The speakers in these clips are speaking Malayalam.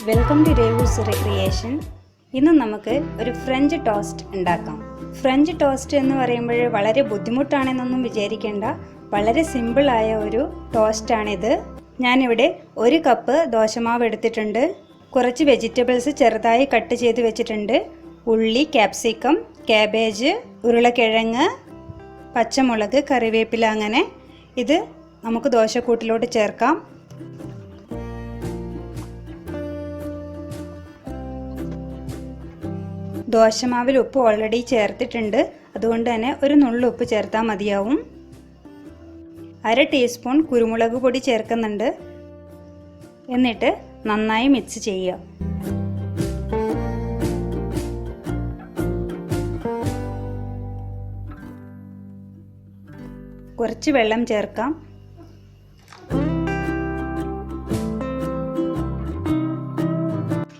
Welcome to റേവൂസ് recreation. ഇന്ന് നമുക്ക് ഒരു ഫ്രഞ്ച് ടോസ്റ്റ് ഉണ്ടാക്കാം. ഫ്രഞ്ച് ടോസ്റ്റ് എന്ന് പറയുമ്പോൾ വളരെ ബുദ്ധിമുട്ടാണെന്നൊന്നും വിചാരിക്കേണ്ട, വളരെ സിമ്പിളായ ഒരു ടോസ്റ്റാണിത്. ഞാനിവിടെ 1 കപ്പ് ദോശമാവ് എടുത്തിട്ടുണ്ട്. കുറച്ച് വെജിറ്റബിൾസ് ചെറുതായി കട്ട് ചെയ്ത് വെച്ചിട്ടുണ്ട്. ഉള്ളി, ക്യാപ്സിക്കം, കാബേജ്, ഉരുളക്കിഴങ്ങ്, പച്ചമുളക്, കറിവേപ്പില. അങ്ങനെ ഇത് നമുക്ക് ദോശക്കൂട്ടിലോട്ട് ചേർക്കാം. ദോശമാവിൽ ഉപ്പ് ഓൾറെഡി ചേർത്തിട്ടുണ്ട്, അതുകൊണ്ട് തന്നെ ഒരു നുള്ളു ഉപ്പ് ചേർത്താൽ മതിയാവും. 1/2 ടീസ്പൂൺ കുരുമുളക് പൊടി ചേർക്കുന്നുണ്ട്. എന്നിട്ട് നന്നായി മിക്സ് ചെയ്യുക. കുറച്ച് വെള്ളം ചേർക്കാം.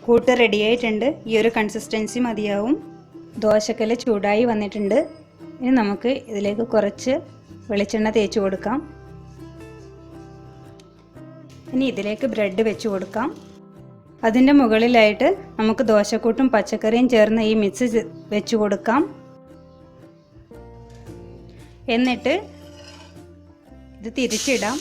കൂട്ട് റെഡിയായിട്ടുണ്ട്. ഈ ഒരു കൺസിസ്റ്റൻസി മതിയാവും. ദോശക്കല്ല് ചൂടായി വന്നിട്ടുണ്ട്. ഇനി നമുക്ക് ഇതിലേക്ക് കുറച്ച് വെളിച്ചെണ്ണ തേച്ച് കൊടുക്കാം. ഇനി ഇതിലേക്ക് ബ്രെഡ് വെച്ച് കൊടുക്കാം. അതിൻ്റെ മുകളിലായിട്ട് നമുക്ക് ദോശക്കൂട്ടും പച്ചക്കറിയും ചേർന്ന് ഈ മിക്സ് വെച്ച് കൊടുക്കാം. എന്നിട്ട് ഇത് തിരിച്ചിടാം.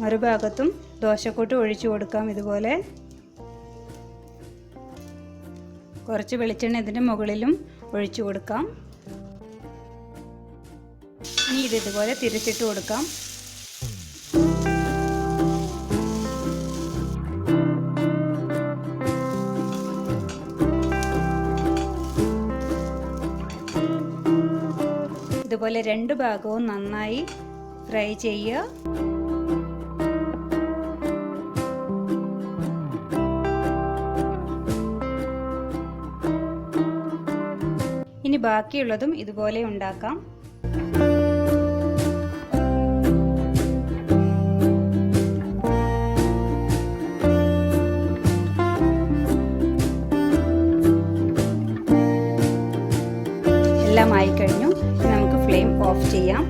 മറുഭാഗത്തും ദോശക്കൂട്ട് ഒഴിച്ചു കൊടുക്കാം. ഇതുപോലെ കുറച്ച് വെളിച്ചെണ്ണ ഇതിൻ്റെ മുകളിലും ഒഴിച്ചു കൊടുക്കാം. ഇനി ഇതുപോലെ തിരിച്ചിട്ട് കൊടുക്കാം. ഇതുപോലെ 2 ഭാഗവും നന്നായി ഫ്രൈ ചെയ്യുക. ഇനി ബാക്കിയുള്ളതും ഇതുപോലെ ഉണ്ടാക്കാം. എല്ലാം ആയി കഴിഞ്ഞു. ഇനി നമുക്ക് ഫ്ലെയിം ഓഫ് ചെയ്യാം.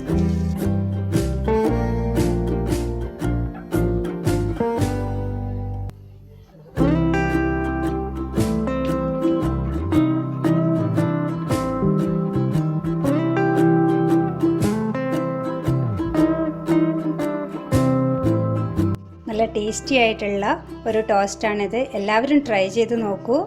നല്ല ടേസ്റ്റി ആയിട്ടുള്ള ഒരു ടോസ്റ്റാണിത്. എല്ലാവരും ട്രൈ ചെയ്ത് നോക്കൂ.